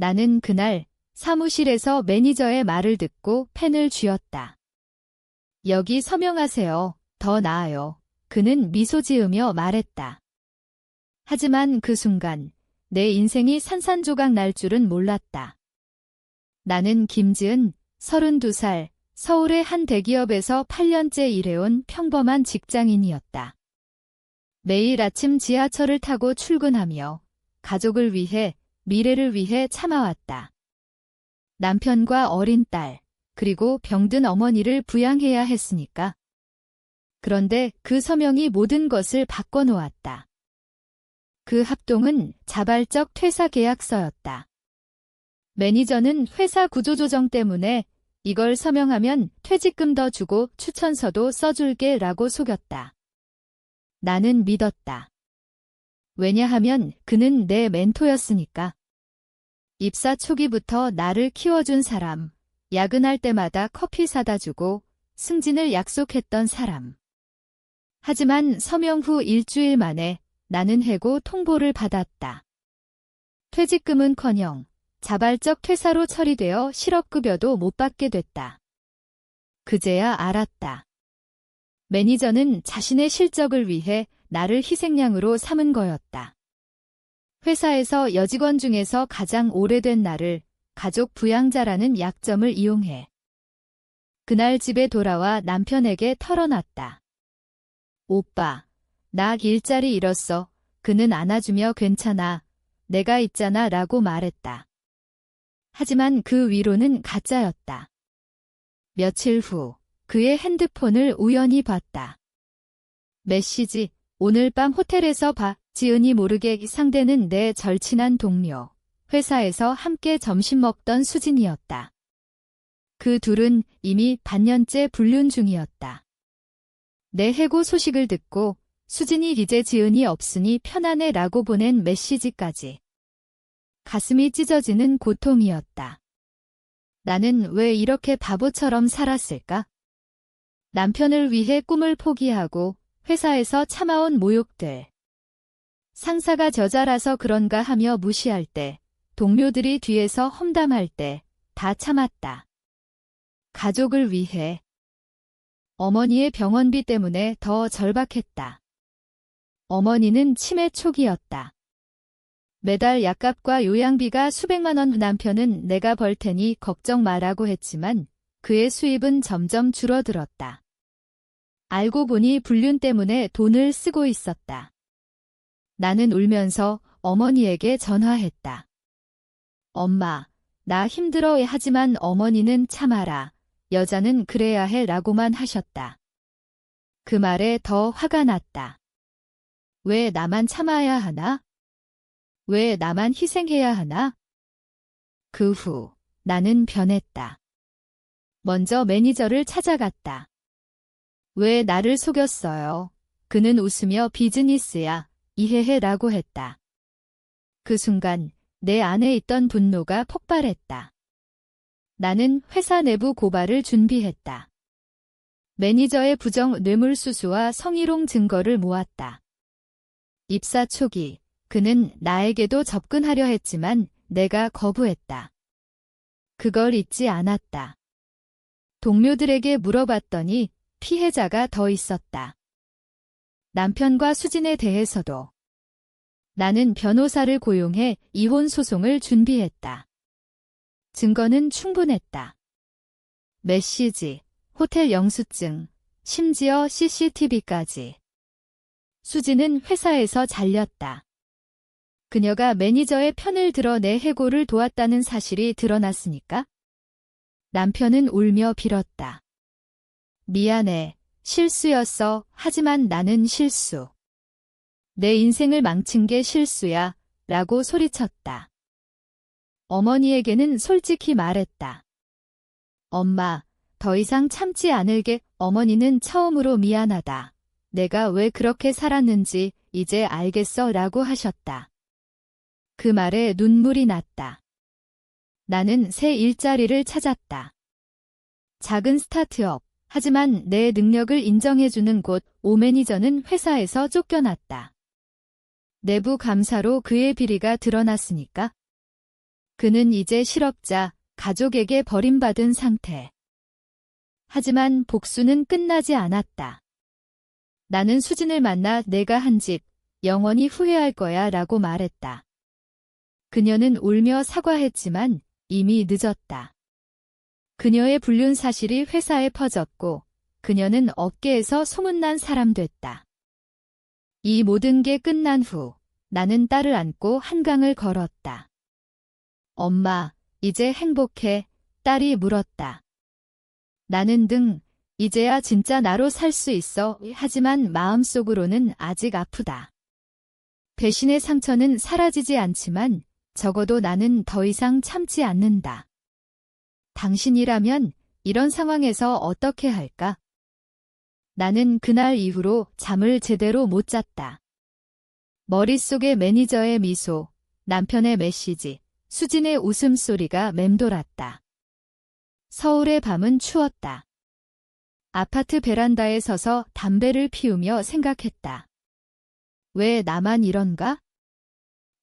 나는 그날 사무실에서 매니저의 말을 듣고 펜을 쥐었다. 여기 서명하세요. 더 나아요. 그는 미소 지으며 말했다. 하지만 그 순간 내 인생이 산산조각 날 줄은 몰랐다. 나는 김지은, 32살, 서울의 한 대기업에서 8년째 일해온 평범한 직장인이었다. 매일 아침 지하철을 타고 출근하며 가족을 위해, 미래를 위해 참아왔다. 남편과 어린 딸, 그리고 병든 어머니를 부양해야 했으니까. 그런데 그 서명이 모든 것을 바꿔놓았다. 그 합동은 자발적 퇴사 계약서였다. 매니저는 회사 구조조정 때문에 이걸 서명하면 퇴직금 더 주고 추천서도 써줄게 라고 속였다. 나는 믿었다. 왜냐하면 그는 내 멘토였으니까. 입사 초기부터 나를 키워준 사람, 야근할 때마다 커피 사다 주고 승진을 약속했던 사람. 하지만 서명 후 일주일 만에 나는 해고 통보를 받았다. 퇴직금은커녕 자발적 퇴사로 처리되어 실업급여도 못 받게 됐다. 그제야 알았다. 매니저는 자신의 실적을 위해 나를 희생양으로 삼은 거였다. 회사에서 여직원 중에서 가장 오래된 나를 가족 부양자라는 약점을 이용해. 그날 집에 돌아와 남편에게 털어놨다. 오빠, 나 일자리 잃었어. 그는 안아주며 괜찮아. 내가 있잖아 라고 말했다. 하지만 그 위로는 가짜였다. 며칠 후 그의 핸드폰을 우연히 봤다. 메시지, 오늘 밤 호텔에서 봐. 지은이 모르게 상대는 내 절친한 동료. 회사에서 함께 점심 먹던 수진이었다. 그 둘은 이미 반년째 불륜 중이었다. 내 해고 소식을 듣고 수진이 이제 지은이 없으니 편안해 라고 보낸 메시지까지. 가슴이 찢어지는 고통이었다. 나는 왜 이렇게 바보처럼 살았을까? 남편을 위해 꿈을 포기하고 회사에서 참아온 모욕들. 상사가 저자라서 그런가 하며 무시할 때, 동료들이 뒤에서 험담할 때 다 참았다. 가족을 위해. 어머니의 병원비 때문에 더 절박했다. 어머니는 치매 초기였다. 매달 약값과 요양비가 수백만 원. 남편은 내가 벌 테니 걱정 마라고 했지만 그의 수입은 점점 줄어들었다. 알고 보니 불륜 때문에 돈을 쓰고 있었다. 나는 울면서 어머니에게 전화했다. 엄마, 나 힘들어 하지만 어머니는 참아라. 여자는 그래야 해 라고만 하셨다. 그 말에 더 화가 났다. 왜 나만 참아야 하나? 왜 나만 희생해야 하나? 그 후 나는 변했다. 먼저 매니저를 찾아갔다. 왜 나를 속였어요? 그는 웃으며 비즈니스야. 이해해 라고 했다. 그 순간 내 안에 있던 분노가 폭발했다. 나는 회사 내부 고발을 준비했다. 매니저의 부정 뇌물수수와 성희롱 증거를 모았다. 입사 초기 그는 나에게도 접근하려 했지만 내가 거부했다. 그걸 잊지 않았다. 동료들에게 물어봤더니 피해자가 더 있었다. 남편과 수진에 대해서도. 나는 변호사를 고용해 이혼 소송을 준비했다. 증거는 충분했다. 메시지, 호텔 영수증, 심지어 CCTV까지. 수진은 회사에서 잘렸다. 그녀가 매니저의 편을 들어 내 해고를 도왔다는 사실이 드러났으니까. 남편은 울며 빌었다. 미안해. 실수였어. 하지만 나는 실수. 내 인생을 망친 게 실수야. 라고 소리쳤다. 어머니에게는 솔직히 말했다. 엄마, 더 이상 참지 않을게. 어머니는 처음으로 미안하다. 내가 왜 그렇게 살았는지 이제 알겠어. 라고 하셨다. 그 말에 눈물이 났다. 나는 새 일자리를 찾았다. 작은 스타트업. 하지만 내 능력을 인정해주는 곳. 매니저는 회사에서 쫓겨났다. 내부 감사로 그의 비리가 드러났으니까. 그는 이제 실업자, 가족에게 버림받은 상태. 하지만 복수는 끝나지 않았다. 나는 수진을 만나 내가 한 짓, 영원히 후회할 거야 라고 말했다. 그녀는 울며 사과했지만 이미 늦었다. 그녀의 불륜 사실이 회사에 퍼졌고 그녀는 업계에서 소문난 사람 됐다. 이 모든 게 끝난 후 나는 딸을 안고 한강을 걸었다. 엄마, 이제 행복해? 딸이 물었다. 나는 이제야 진짜 나로 살 수 있어. 하지만 마음속으로는 아직 아프다. 배신의 상처는 사라지지 않지만 적어도 나는 더 이상 참지 않는다. 당신이라면 이런 상황에서 어떻게 할까? 나는 그날 이후로 잠을 제대로 못 잤다. 머릿속에 매니저의 미소, 남편의 메시지, 수진의 웃음소리가 맴돌았다. 서울의 밤은 추웠다. 아파트 베란다에 서서 담배를 피우며 생각했다. 왜 나만 이런가?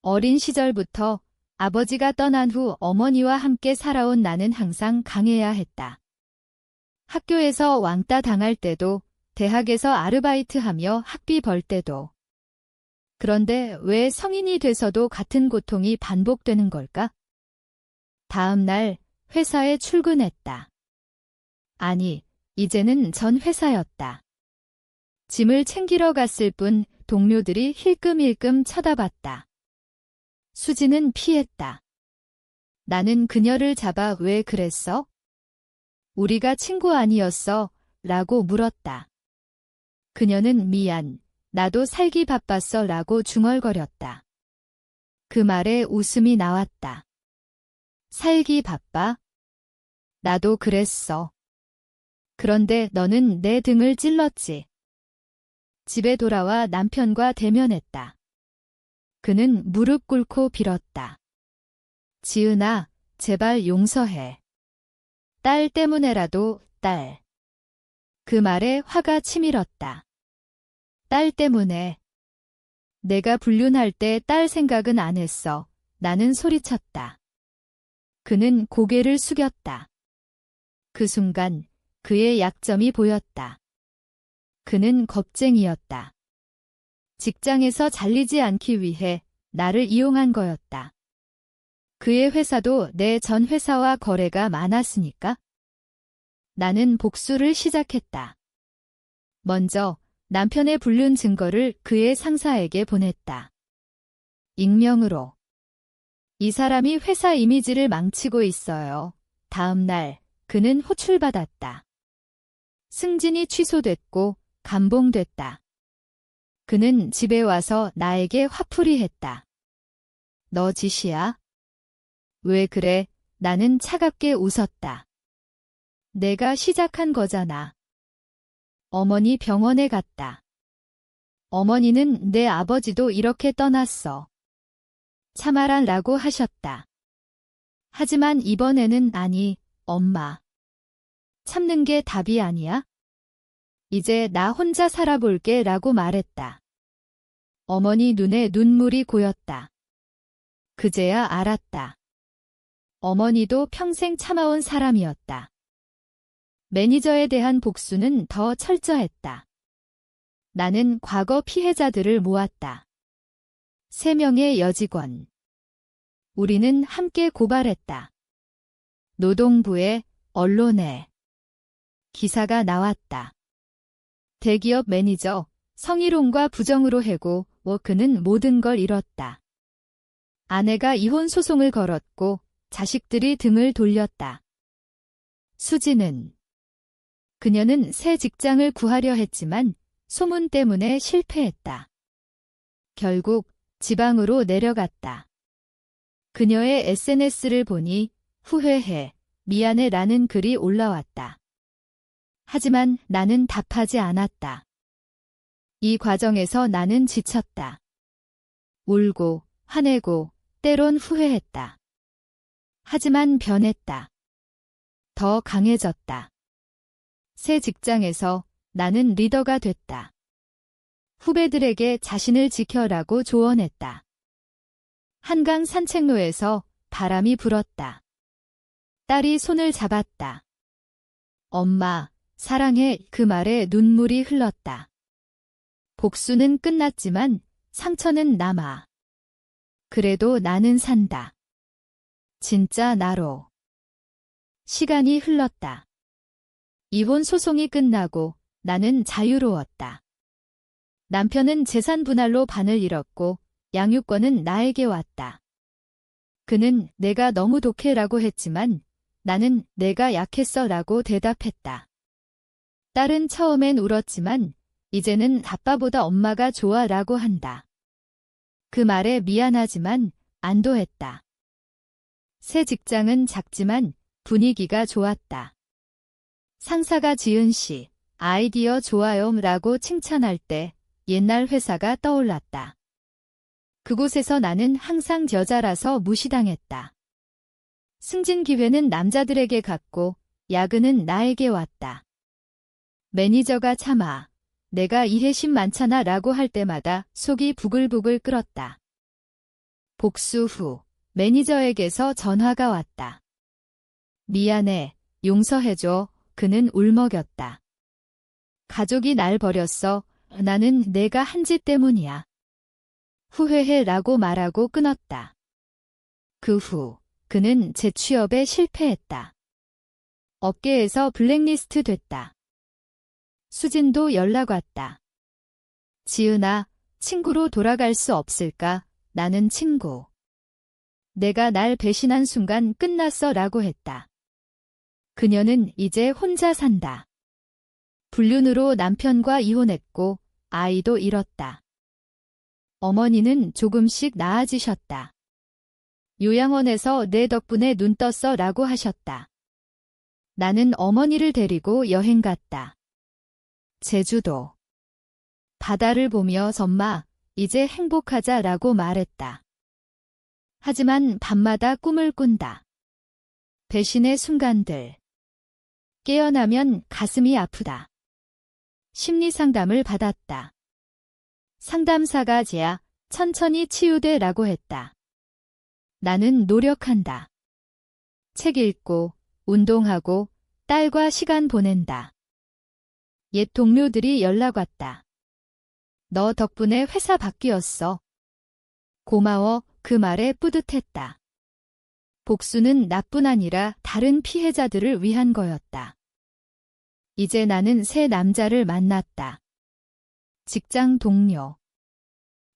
어린 시절부터 아버지가 떠난 후 어머니와 함께 살아온 나는 항상 강해야 했다. 학교에서 왕따 당할 때도, 대학에서 아르바이트하며 학비 벌 때도. 그런데 왜 성인이 돼서도 같은 고통이 반복되는 걸까? 다음 날 회사에 출근했다. 아니, 이제는 전 회사였다. 짐을 챙기러 갔을 뿐 동료들이 힐끔힐끔 쳐다봤다. 수지는 피했다. 나는 그녀를 잡아 왜 그랬어? 우리가 친구 아니었어? 라고 물었다. 그녀는 미안, 나도 살기 바빴어 라고 중얼거렸다. 그 말에 웃음이 나왔다. 살기 바빠? 나도 그랬어. 그런데 너는 내 등을 찔렀지. 집에 돌아와 남편과 대면했다. 그는 무릎 꿇고 빌었다. 지은아, 제발 용서해. 딸 때문에라도, 딸. 그 말에 화가 치밀었다. 딸 때문에. 내가 불륜할 때 딸 생각은 안 했어. 나는 소리쳤다. 그는 고개를 숙였다. 그 순간 그의 약점이 보였다. 그는 겁쟁이였다. 직장에서 잘리지 않기 위해 나를 이용한 거였다. 그의 회사도 내 전 회사와 거래가 많았으니까. 나는 복수를 시작했다. 먼저 남편의 불륜 증거를 그의 상사에게 보냈다. 익명으로. 이 사람이 회사 이미지를 망치고 있어요. 다음 날 그는 호출받았다. 승진이 취소됐고 감봉됐다. 그는 집에 와서 나에게 화풀이 했다. 너 짓이야? 왜 그래? 나는 차갑게 웃었다. 내가 시작한 거잖아. 어머니 병원에 갔다. 어머니는 내 아버지도 이렇게 떠났어. 참아라라고 하셨다. 하지만 이번에는 아니, 엄마. 참는 게 답이 아니야? 이제 나 혼자 살아볼게 라고 말했다. 어머니 눈에 눈물이 고였다. 그제야 알았다. 어머니도 평생 참아온 사람이었다. 매니저에 대한 복수는 더 철저했다. 나는 과거 피해자들을 모았다. 3명의 여직원. 우리는 함께 고발했다. 노동부에, 언론에. 기사가 나왔다. 대기업 매니저, 성희롱과 부정으로 해고, 그는 모든 걸 잃었다. 아내가 이혼 소송을 걸었고 자식들이 등을 돌렸다. 수지는. 그녀는 새 직장을 구하려 했지만 소문 때문에 실패했다. 결국 지방으로 내려갔다. 그녀의 SNS를 보니 후회해, 미안해 라는 글이 올라왔다. 하지만 나는 답하지 않았다. 이 과정에서 나는 지쳤다. 울고, 화내고, 때론 후회했다. 하지만 변했다. 더 강해졌다. 새 직장에서 나는 리더가 됐다. 후배들에게 자신을 지켜라고 조언했다. 한강 산책로에서 바람이 불었다. 딸이 손을 잡았다. 엄마, 사랑해. 그 말에 눈물이 흘렀다. 복수는 끝났지만 상처는 남아. 그래도 나는 산다. 진짜 나로. 시간이 흘렀다. 이혼 소송이 끝나고 나는 자유로웠다. 남편은 재산 분할로 반을 잃었고 양육권은 나에게 왔다. 그는 내가 너무 독해라고 했지만 나는 내가 약했어라고 대답했다. 딸은 처음엔 울었지만 이제는 아빠보다 엄마가 좋아라고 한다. 그 말에 미안하지만 안도했다. 새 직장은 작지만 분위기가 좋았다. 상사가 지은 씨, 아이디어 좋아요라고 칭찬할 때 옛날 회사가 떠올랐다. 그곳에서 나는 항상 여자라서 무시당했다. 승진 기회는 남자들에게 갔고 야근은 나에게 왔다. 매니저가 참아. 내가 이해심 많잖아 라고 할 때마다 속이 부글부글 끓었다. 복수 후 매니저에게서 전화가 왔다. 미안해, 용서해줘. 그는 울먹였다. 가족이 날 버렸어. 나는 내가 한 짓 때문이야. 후회해 라고 말하고 끊었다. 그 후 그는 재취업에 실패했다. 업계에서 블랙리스트 됐다. 수진도 연락 왔다. 지은아, 친구로 돌아갈 수 없을까? 나는 친구. 내가 날 배신한 순간 끝났어 라고 했다. 그녀는 이제 혼자 산다. 불륜으로 남편과 이혼했고 아이도 잃었다. 어머니는 조금씩 나아지셨다. 요양원에서 내 덕분에 눈 떴어 라고 하셨다. 나는 어머니를 데리고 여행 갔다. 제주도. 바다를 보며 엄마, 이제 행복하자 라고 말했다. 하지만 밤마다 꿈을 꾼다. 배신의 순간들. 깨어나면 가슴이 아프다. 심리 상담을 받았다. 상담사가 제야 천천히 치유돼 라고 했다. 나는 노력한다. 책 읽고, 운동하고, 딸과 시간 보낸다. 옛 동료들이 연락 왔다. 너 덕분에 회사 바뀌었어. 고마워. 그 말에 뿌듯했다. 복수는 나뿐 아니라 다른 피해자들을 위한 거였다. 이제 나는 새 남자를 만났다. 직장 동료.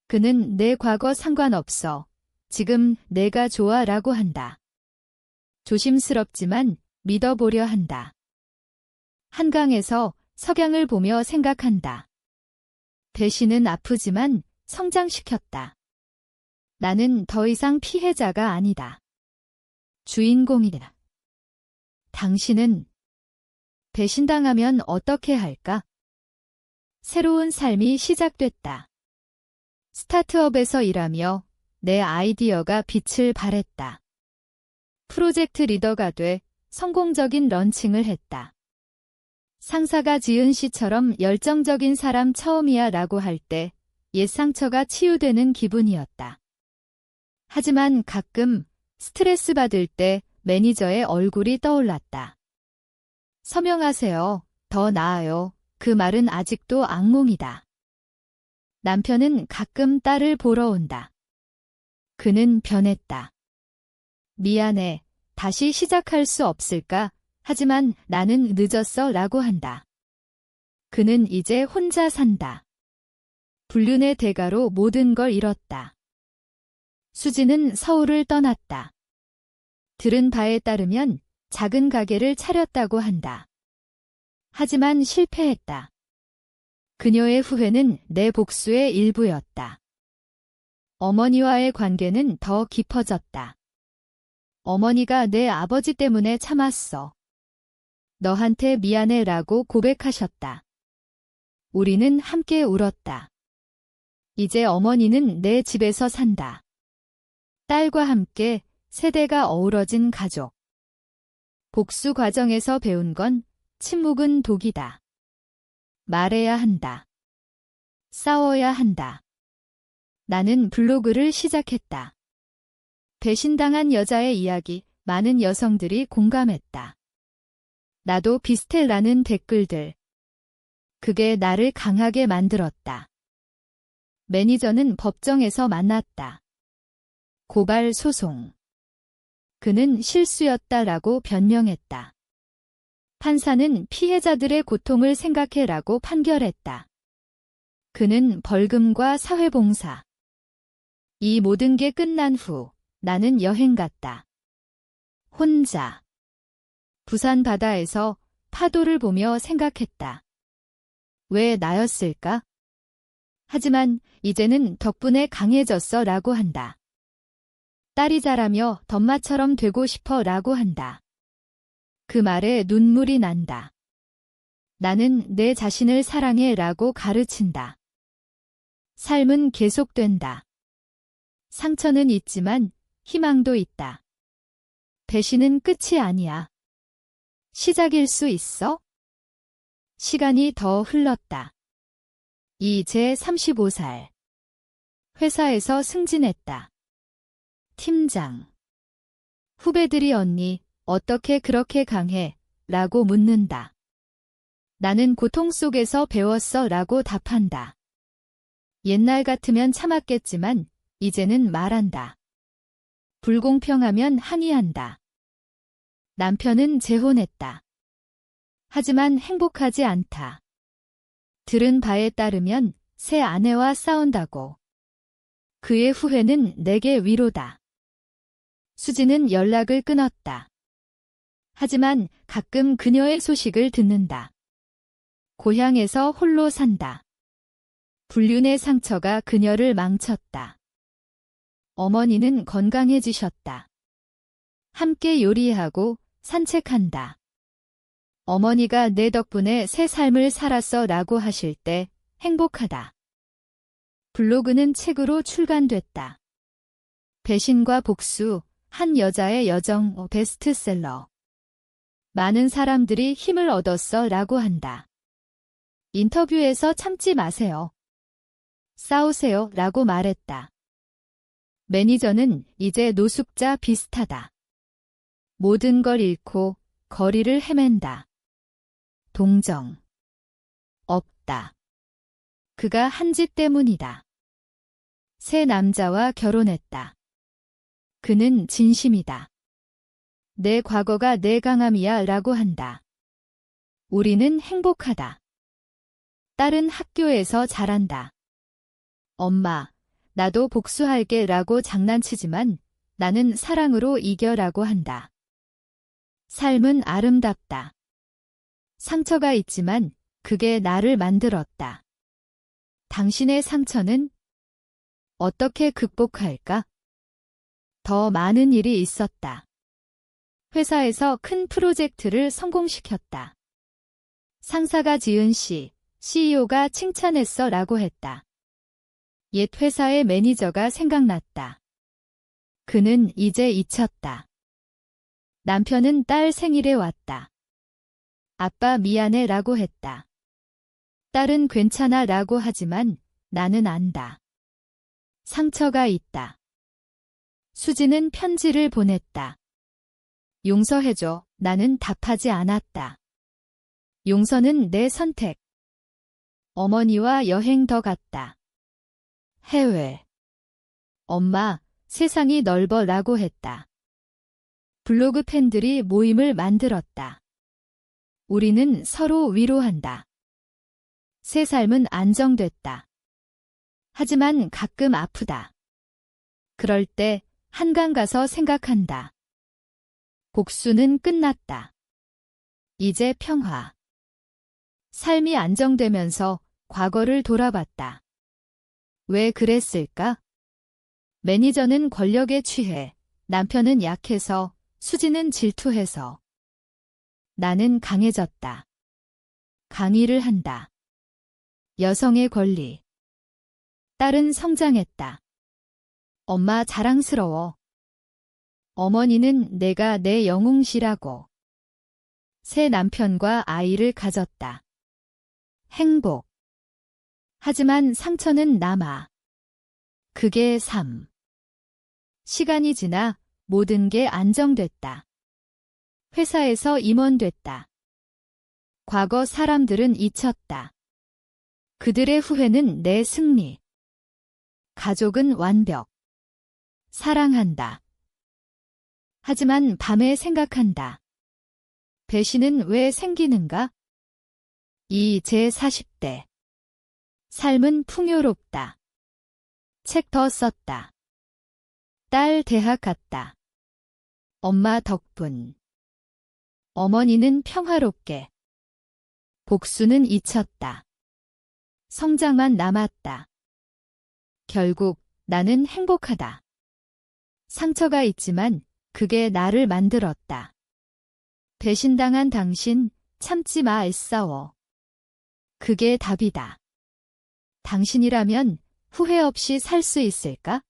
그는 내 과거 상관없어. 지금 내가 좋아 라고 한다. 조심스럽지만 믿어보려 한다. 한강에서 석양을 보며 생각한다. 배신은 아프지만 성장시켰다. 나는 더 이상 피해자가 아니다. 주인공이다. 당신은 배신당하면 어떻게 할까? 새로운 삶이 시작됐다. 스타트업에서 일하며 내 아이디어가 빛을 발했다. 프로젝트 리더가 돼 성공적인 런칭을 했다. 상사가 지은 씨처럼 열정적인 사람 처음이야 라고 할 때 옛 상처가 치유되는 기분이었다. 하지만 가끔 스트레스 받을 때 매니저의 얼굴이 떠올랐다. 서명하세요. 더 나아요. 그 말은 아직도 악몽이다. 남편은 가끔 딸을 보러 온다. 그는 변했다. 미안해. 다시 시작할 수 없을까? 하지만 나는 늦었어 라고 한다. 그는 이제 혼자 산다. 불륜의 대가로 모든 걸 잃었다. 수지는 서울을 떠났다. 들은 바에 따르면 작은 가게를 차렸다고 한다. 하지만 실패했다. 그녀의 후회는 내 복수의 일부였다. 어머니와의 관계는 더 깊어졌다. 어머니가 내 아버지 때문에 참았어. 너한테 미안해 라고 고백하셨다. 우리는 함께 울었다. 이제 어머니는 내 집에서 산다. 딸과 함께 세대가 어우러진 가족. 복수 과정에서 배운 건 침묵은 독이다. 말해야 한다. 싸워야 한다. 나는 블로그를 시작했다. 배신당한 여자의 이야기, 많은 여성들이 공감했다. 나도 비슷해라는 댓글들. 그게 나를 강하게 만들었다. 매니저는 법정에서 만났다. 고발 소송. 그는 실수였다라고 변명했다. 판사는 피해자들의 고통을 생각해라고 판결했다. 그는 벌금과 사회봉사. 이 모든 게 끝난 후 나는 여행 갔다. 혼자. 부산 바다에서 파도를 보며 생각했다. 왜 나였을까? 하지만 이제는 덕분에 강해졌어 라고 한다. 딸이 자라며 덤마처럼 되고 싶어 라고 한다. 그 말에 눈물이 난다. 나는 내 자신을 사랑해 라고 가르친다. 삶은 계속된다. 상처는 있지만 희망도 있다. 배신은 끝이 아니야. 시작일 수 있어? 시간이 더 흘렀다. 이제 35살. 회사에서 승진했다. 팀장. 후배들이 언니, 어떻게 그렇게 강해? 라고 묻는다. 나는 고통 속에서 배웠어 라고 답한다. 옛날 같으면 참았겠지만 이제는 말한다. 불공평하면 항의한다. 남편은 재혼했다. 하지만 행복하지 않다. 들은 바에 따르면 새 아내와 싸운다고. 그의 후회는 내게 위로다. 수지는 연락을 끊었다. 하지만 가끔 그녀의 소식을 듣는다. 고향에서 홀로 산다. 불륜의 상처가 그녀를 망쳤다. 어머니는 건강해지셨다. 함께 요리하고 산책한다. 어머니가 내 덕분에 새 삶을 살았어 라고 하실 때 행복하다. 블로그는 책으로 출간됐다. 배신과 복수, 한 여자의 여정 베스트셀러. 많은 사람들이 힘을 얻었어 라고 한다. 인터뷰에서 참지 마세요. 싸우세요 라고 말했다. 매니저는 이제 노숙자 비슷하다. 모든 걸 잃고 거리를 헤맨다. 동정. 없다. 그가 한 짓 때문이다. 새 남자와 결혼했다. 그는 진심이다. 내 과거가 내 강함이야 라고 한다. 우리는 행복하다. 딸은 학교에서 잘한다. 엄마, 나도 복수할게 라고 장난치지만 나는 사랑으로 이겨라고 한다. 삶은 아름답다. 상처가 있지만 그게 나를 만들었다. 당신의 상처는 어떻게 극복할까? 더 많은 일이 있었다. 회사에서 큰 프로젝트를 성공시켰다. 상사가 지은 시, CEO가 칭찬했어 라고 했다. 옛 회사의 매니저가 생각났다. 그는 이제 잊혔다. 남편은 딸 생일에 왔다. 아빠 미안해 라고 했다. 딸은 괜찮아 라고 하지만 나는 안다. 상처가 있다. 수지는 편지를 보냈다. 용서해줘. 나는 답하지 않았다. 용서는 내 선택. 어머니와 여행 더 갔다. 해외. 엄마, 세상이 넓어 라고 했다. 블로그 팬들이 모임을 만들었다. 우리는 서로 위로한다. 새 삶은 안정됐다. 하지만 가끔 아프다. 그럴 때 한강 가서 생각한다. 복수는 끝났다. 이제 평화. 삶이 안정되면서 과거를 돌아봤다. 왜 그랬을까? 매니저는 권력에 취해, 남편은 약해서, 수지는 질투해서. 나는 강해졌다. 강의를 한다. 여성의 권리. 딸은 성장했다. 엄마 자랑스러워. 어머니는 내가 내 영웅시라고. 새 남편과 아이를 가졌다. 행복. 하지만 상처는 남아. 그게 삶. 시간이 지나 모든 게 안정됐다. 회사에서 임원 됐다. 과거 사람들은 잊혔다. 그들의 후회는 내 승리. 가족은 완벽. 사랑한다. 하지만 밤에 생각한다. 배신은 왜 생기는가? 이 제 40대. 삶은 풍요롭다. 책 더 썼다. 딸 대학 갔다. 엄마 덕분. 어머니는 평화롭게. 복수는 잊혔다. 성장만 남았다. 결국 나는 행복하다. 상처가 있지만 그게 나를 만들었다. 배신당한 당신, 참지 마 애써워. 그게 답이다. 당신이라면 후회 없이 살 수 있을까?